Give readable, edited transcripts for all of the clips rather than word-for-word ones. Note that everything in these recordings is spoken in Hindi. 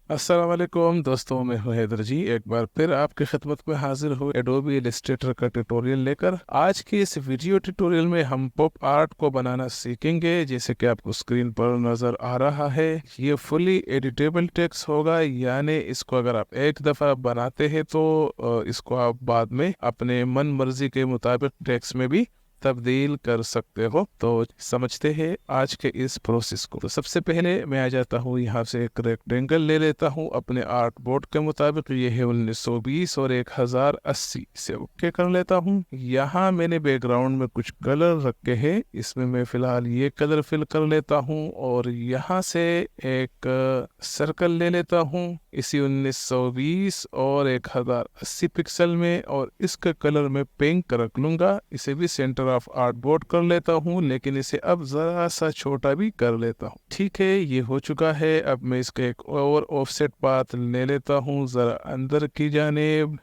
अस्सलाम वालेकुम दोस्तों, मैं हूं हैदर जी। एक बार फिर आपकी खिदमत में हाजिर हूँ एडोबी इलस्ट्रेटर का ट्यूटोरियल लेकर। आज की इस वीडियो ट्यूटोरियल में हम पॉप आर्ट को बनाना सीखेंगे। जैसे कि आपको स्क्रीन पर नजर आ रहा है, ये फुली एडिटेबल टेक्स्ट होगा, यानी इसको अगर आप एक दफा बनाते हैं तो इसको आप बाद में अपने मन मर्जी के मुताबिक टेक्स्ट में भी तब्दील कर सकते हो। तो समझते हैं आज के इस प्रोसेस को। तो सबसे पहले मैं आ जाता हूँ, यहाँ से एक रेक्टेंगल ले लेता हूँ अपने आर्ट बोर्ड के मुताबिक। ये है 1920 और 1080 से ओके कर लेता हूँ। यहाँ मैंने बैकग्राउंड में कुछ कलर रखे हैं, इसमें मैं फिलहाल ये कलर फिल कर लेता हूँ और यहाँ से एक सर्कल ले लेता हूँ इसी 1920 और 1080 पिक्सल में, और इसका कलर मैं पिंक रख लूंगा। इसे भी सेंटर ऑफ आर्ट बोर्ड कर लेता हूँ, लेकिन इसे अब जरा सा छोटा भी कर लेता हूँ। ठीक है, ये हो चुका है। अब मैं इसका एक और ऑफसेट पाथ ले लेता हूँ जरा अंदर की जानिब,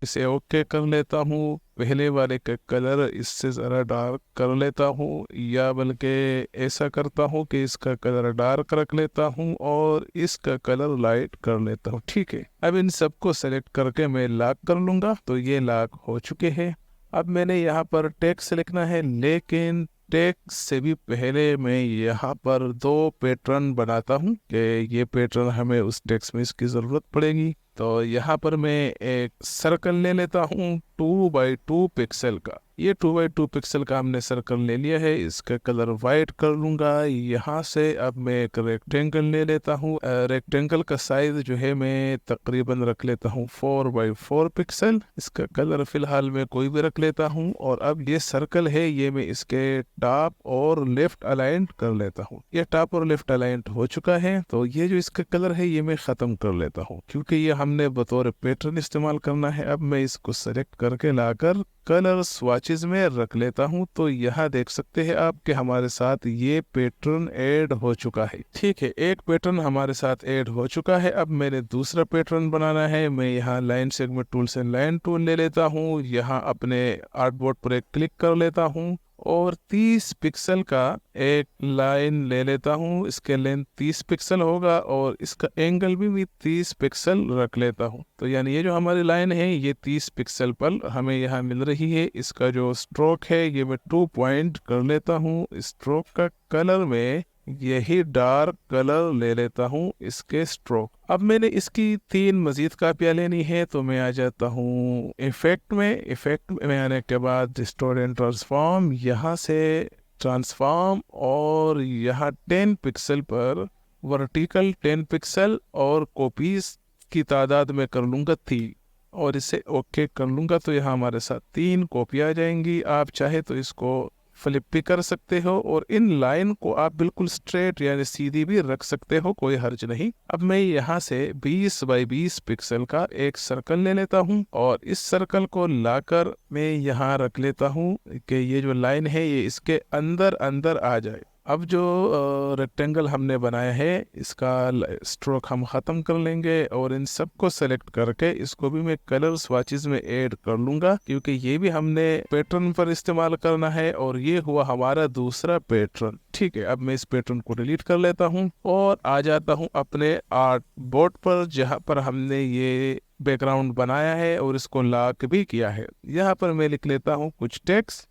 इसे ओके कर लेता हूँ। पहले वाले का कलर इससे ज़रा डार्क कर लेता हूँ, या बल्कि ऐसा करता हूँ कि इसका कलर डार्क रख लेता हूँ और इसका कलर लाइट कर लेता हूँ। ठीक है, अब इन सबको सेलेक्ट करके मैं लॉक कर लूँगा। तो ये लॉक हो चुके हैं। अब मैंने यहाँ पर टेक्स्ट लिखना है, लेकिन टेक्स्ट से भी पहले मैं यहाँ पर दो पैटर्न बनाता हूँ कि ये पैटर्न हमें उस टेक्स्ट में इसकी ज़रूरत पड़ेगी। तो यहाँ पर मैं एक सर्कल ले लेता हूँ 2x2 पिक्सल का। ये 2x2 पिक्सल का हमने सर्कल ले लिया है, इसका कलर वाइट कर लूंगा। यहाँ से अब मैं एक रेक्टेंगल ले लेता हूँ। रेक्टेंगल का साइज जो है मैं तकरीबन रख लेता हूँ 4x4 पिक्सल। इसका कलर फिलहाल मैं कोई भी रख लेता हूँ। और अब ये सर्कल है, ये मैं इसके टॉप और लेफ्ट अलाइन कर लेता हूँ। ये टॉप और लेफ्ट अलाइन हो चुका है। तो ये जो इसका कलर है ये मैं ख़त्म कर लेता हूँ, क्योंकि ये हमने बतौर पैटर्न इस्तेमाल करना है। अब मैं इसको सेलेक्ट करके लाकर कलर स्वाचेस में रख लेता हूँ। तो यहाँ देख सकते हैं आप कि हमारे साथ ये पैटर्न ऐड हो चुका है। ठीक है, एक पैटर्न हमारे साथ ऐड हो चुका है। अब मैंने दूसरा पैटर्न बनाना है। मैं यहाँ लाइन सेगमेंट टूल से लाइन टूल ले लेता हूँ, यहाँ अपने आर्टबोर्ड पर एक क्लिक कर लेता हूँ और 30 पिक्सल का एक लाइन ले लेता हूँ। इसके लेंथ 30 पिक्सल होगा और इसका एंगल भी 30 पिक्सल रख लेता हूँ। तो यानी ये जो हमारी लाइन है ये 30 पिक्सल पर हमें यहाँ मिल रही है। इसका जो स्ट्रोक है ये मैं 2 पॉइंट कर लेता हूँ। स्ट्रोक का कलर में यही डार्क कलर ले लेता हूँ इसके स्ट्रोक। अब मैंने इसकी 3 मजीद कापियाँ लेनी है, तो मैं आ जाता हूँ इफेक्ट में। इफेक्ट में आने के बाद डिस्टोर्ट एंड ट्रांसफॉर्म, यहाँ से ट्रांसफॉर्म और यहाँ 10 पिक्सल पर वर्टिकल 10 पिक्सल और कॉपीज की तादाद में कर लूँगा 3 और इसे ओके कर लूँगा। तो यहाँ हमारे साथ 3 कॉपी आ जाएंगी। आप चाहे तो इसको फ्लिप भी कर सकते हो और इन लाइन को आप बिल्कुल स्ट्रेट यानी सीधी भी रख सकते हो, कोई हर्ज नहीं। अब मैं यहाँ से 20x20 पिक्सल का एक सर्कल ले लेता हूँ और इस सर्कल को लाकर मैं यहाँ रख लेता हूँ कि ये जो लाइन है ये इसके अंदर अंदर आ जाए। अब जो रेक्टेंगल हमने बनाया है इसका स्ट्रोक हम ख़त्म कर लेंगे और इन सबको सेलेक्ट करके इसको भी मैं कलर स्वाचेस में ऐड कर लूँगा, क्योंकि ये भी हमने पैटर्न पर इस्तेमाल करना है और ये हुआ हमारा दूसरा पैटर्न। ठीक है, अब मैं इस पैटर्न को डिलीट कर लेता हूँ और आ जाता हूँ अपने आर्ट बोर्ड पर, जहाँ पर हमने ये बैकग्राउंड बनाया है और इसको लॉक भी किया है। यहाँ पर मैं लिख लेता हूँ कुछ टेक्स्ट,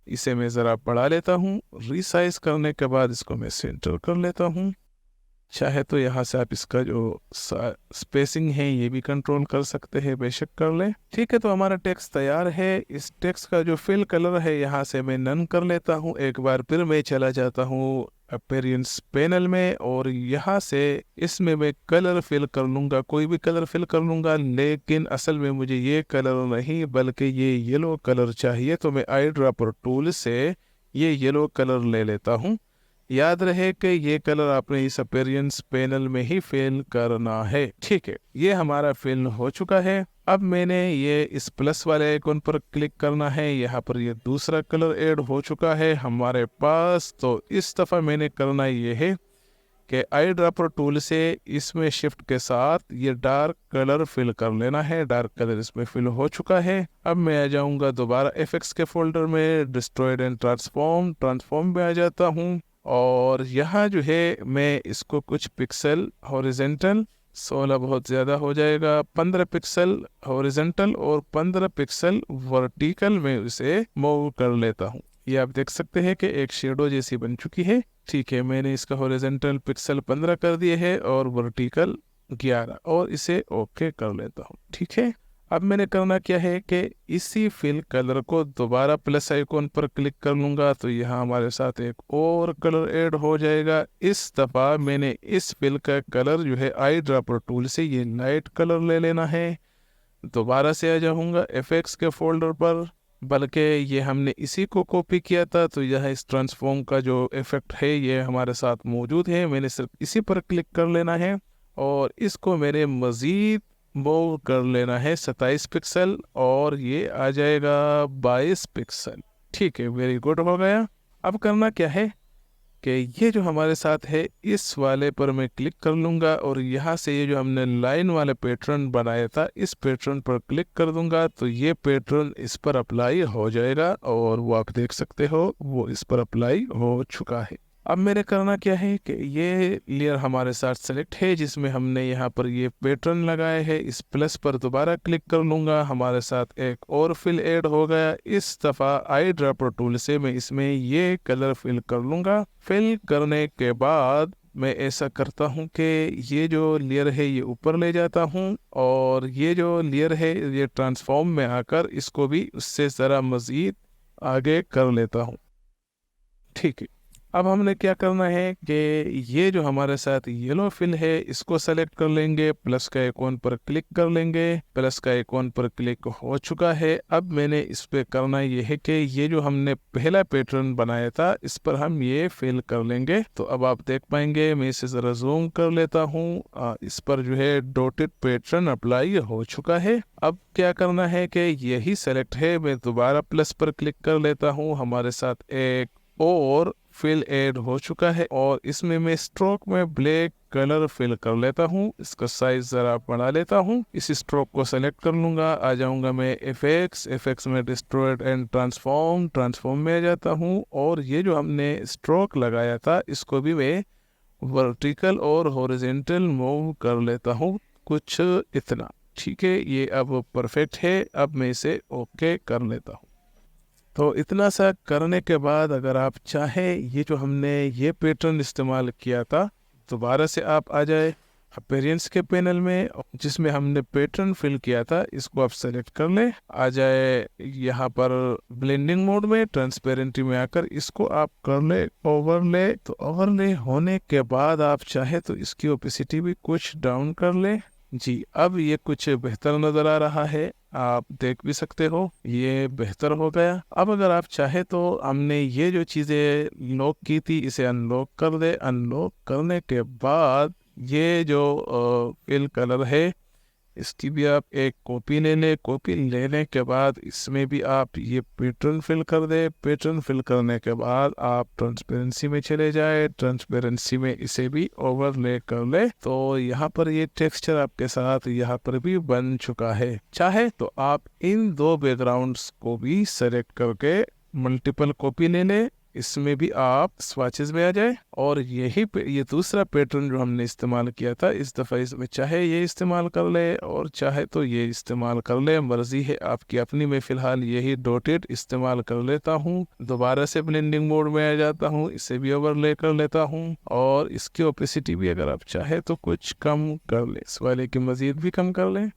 इसे मैं ज़रा बढ़ा लेता हूँ। रिसाइज करने के बाद इसको मैं सेंटर कर लेता हूँ। चाहे तो यहाँ से आप इसका जो स्पेसिंग है ये भी कंट्रोल कर सकते हैं, बेशक कर ले। ठीक है, तो हमारा टेक्स्ट तैयार है। इस टेक्स्ट का जो फिल कलर है यहाँ से मैं नन कर लेता हूँ। एक बार फिर मैं चला जाता हूँ अपीयरेंस पैनल में और यहाँ से इसमें मैं कलर फिल कर लूँगा, कोई भी कलर फिल कर लूँगा, लेकिन असल में मुझे ये कलर नहीं बल्कि ये येलो कलर चाहिए। तो मैं आई ड्रॉपर टूल से ये येलो कलर ले लेता हूँ। याद रहे कि ये कलर आपने इस अपीयरेंस पैनल में ही फिल करना है। ठीक है, ये हमारा फिल हो चुका है। अब मैंने ये इस प्लस वाले आइकन पर क्लिक करना है, यहाँ पर ये दूसरा कलर ऐड हो चुका है हमारे पास। तो इस दफ़ा मैंने करना ये है कि आई ड्रॉपर टूल से इसमें शिफ्ट के साथ ये डार्क कलर फिल कर लेना है। डार्क कलर इसमें फिल हो चुका है। अब मैं आ जाऊंगा दोबारा एफएक्स के फोल्डर में, डिस्ट्रॉयड एंड ट्रांसफॉर्म में आ जाता हूँ और यहाँ जो है मैं इसको कुछ पिक्सल हॉरिजेंटल, 16 बहुत ज़्यादा हो जाएगा, 15 पिक्सल हॉरिजेंटल और 15 पिक्सल वर्टिकल में इसे मूव कर लेता हूँ। ये आप देख सकते हैं कि एक शेडो जैसी बन चुकी है। ठीक है, मैंने इसका हॉरिजेंटल पिक्सल 15 कर दिए है और वर्टिकल 11 और इसे ओके कर लेता हूँ। ठीक है, अब मैंने करना क्या है कि इसी फिल कलर को दोबारा प्लस आइकॉन पर क्लिक कर लूंगा तो यहाँ हमारे साथ एक और कलर ऐड हो जाएगा। इस दफ़ा मैंने इस फिल का कलर जो है आई ड्रॉपर टूल से ये लाइट कलर ले लेना है। दोबारा से आ जाऊंगा एफएक्स के फोल्डर पर, बल्कि ये हमने इसी को कॉपी किया था तो यह इस ट्रांसफॉर्म का जो इफेक्ट है ये हमारे साथ मौजूद है। मैंने सिर्फ इसी पर क्लिक कर लेना है और इसको मैंने मज़ीद मूव कर लेना है 27 पिक्सल और ये आ जाएगा 22 पिक्सल। ठीक है, वेरी गुड हो गया। अब करना क्या है कि ये जो हमारे साथ है इस वाले पर मैं क्लिक कर लूँगा और यहाँ से ये जो हमने लाइन वाले पैटर्न बनाया था इस पैटर्न पर क्लिक कर दूंगा तो ये पैटर्न इस पर अप्लाई हो जाएगा और वो आप देख सकते हो वो इस पर अप्लाई हो चुका है। अब मैंने करना क्या है कि ये लेयर हमारे साथ सेलेक्ट है जिसमें हमने यहाँ पर ये पैटर्न लगाए है, इस प्लस पर दोबारा क्लिक कर लूँगा, हमारे साथ एक और फिल ऐड हो गया। इस दफ़ा आई ड्रॉपर टूल से मैं इसमें ये कलर फिल कर लूँगा। फिल करने के बाद मैं ऐसा करता हूँ कि ये जो लेयर है ये ऊपर ले जाता हूँ और ये जो लेयर है ये ट्रांसफॉर्म में आकर इसको भी उससे ज़रा मज़ीद आगे कर लेता हूँ। ठीक है, अब हमने क्या करना है कि ये जो हमारे साथ येलो फिल है इसको सेलेक्ट कर लेंगे, प्लस का आइकॉन पर क्लिक कर लेंगे। प्लस का आइकॉन पर क्लिक हो चुका है। अब मैंने इस पे करना ये है कि ये जो हमने पहला पैटर्न बनाया था इस पर हम ये फिल कर लेंगे। तो अब आप देख पाएंगे, मैं इसे जरा जूम कर लेता हूँ, इस पर जो है डॉटेड पैटर्न अप्लाई हो चुका है। अब क्या करना है कि यही सेलेक्ट है, मैं दोबारा प्लस पर क्लिक कर लेता हूँ, हमारे साथ एक और फिल ऐड हो चुका है और इसमें मैं स्ट्रोक में ब्लैक कलर फिल कर लेता हूँ। इसका साइज जरा बढ़ा लेता हूँ। इस स्ट्रोक को सेलेक्ट कर लूंगा, आ जाऊंगा मैं एफएक्स में डिस्ट्रॉयड एंड ट्रांसफॉर्म में आ जाता हूँ और ये जो हमने स्ट्रोक लगाया था इसको भी मैं वर्टिकल और हॉरिजॉन्टल मूव कर लेता हूँ, कुछ इतना। ठीक है, ये अब परफेक्ट है। अब मैं इसे ओके कर लेता हूँ। तो इतना सा करने के बाद अगर आप चाहें ये जो हमने ये पैटर्न इस्तेमाल किया था दोबारा से आप आ जाए अपीयरेंस के पैनल में, जिसमें हमने पैटर्न फिल किया था इसको आप सेलेक्ट कर ले, आ जाए यहाँ पर ब्लेंडिंग मोड में, ट्रांसपेरेंटी में आकर इसको आप कर ले ओवरले। तो ओवरले होने के बाद आप चाहे तो इसकी ओपेसिटी भी कुछ डाउन कर ले। जी, अब ये कुछ बेहतर नजर आ रहा है, आप देख भी सकते हो ये बेहतर हो गया। अब अगर आप चाहे तो हमने ये जो चीज़ें लॉक की थी इसे अनलॉक कर दे। अनलॉक करने के बाद ये जो फिल कलर है इसकी भी आप एक कॉपी ले लें। कॉपी लेने के बाद इसमें भी आप ये पैटर्न फिल कर दे। पैटर्न फिल करने के बाद आप ट्रांसपेरेंसी में चले जाए, ट्रांसपेरेंसी में इसे भी ओवरले कर ले। तो यहाँ पर ये टेक्सचर आपके साथ यहाँ पर भी बन चुका है। चाहे तो आप इन दो बैकग्राउंड्स को भी सेलेक्ट करके मल्टीपल कॉपी ले लें, इसमें भी आप स्वाचेस में आ जाए और ये दूसरा पैटर्न जो हमने इस्तेमाल किया था इस दफ़ा इसमें चाहे ये इस्तेमाल कर ले और चाहे तो ये इस्तेमाल कर ले, मर्जी है आपकी अपनी। मैं फ़िलहाल यही डॉटेड इस्तेमाल कर लेता हूँ। दोबारा से ब्लेंडिंग मोड में आ जाता हूँ, इसे भी ओवरले कर लेता हूँ और इसकी ओपेसिटी भी अगर आप चाहे तो कुछ कम कर ले, इस वाले की मज़ीद भी कम कर लें।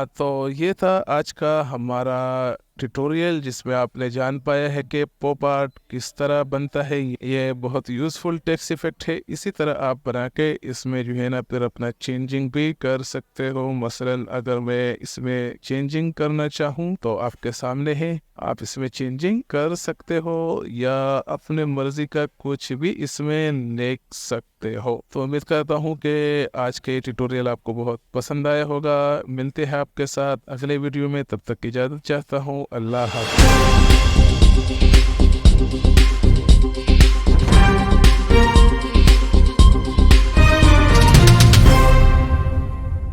तो ये था आज का हमारा ट्यूटोरियल जिसमें आपने जान पाया है कि पॉप आर्ट किस तरह बनता है। ये बहुत यूज़फुल टेक्स्ट इफेक्ट है। इसी तरह आप बना के इसमें जो है ना फिर अपना चेंजिंग भी कर सकते हो। मसलन अगर मैं इसमें चेंजिंग करना चाहूँ तो आपके सामने है, आप इसमें चेंजिंग कर सकते हो या अपने मर्जी का कुछ भी इसमें लिख सकते हो। तो उम्मीद करता हूँ कि आज के ट्यूटोरियल आपको बहुत पसंद आया होगा। मिलते हैं आपके साथ अगले वीडियो में, तब तक की इजाज़त चाहता हूँ। अल्लाह हाफ़िज़।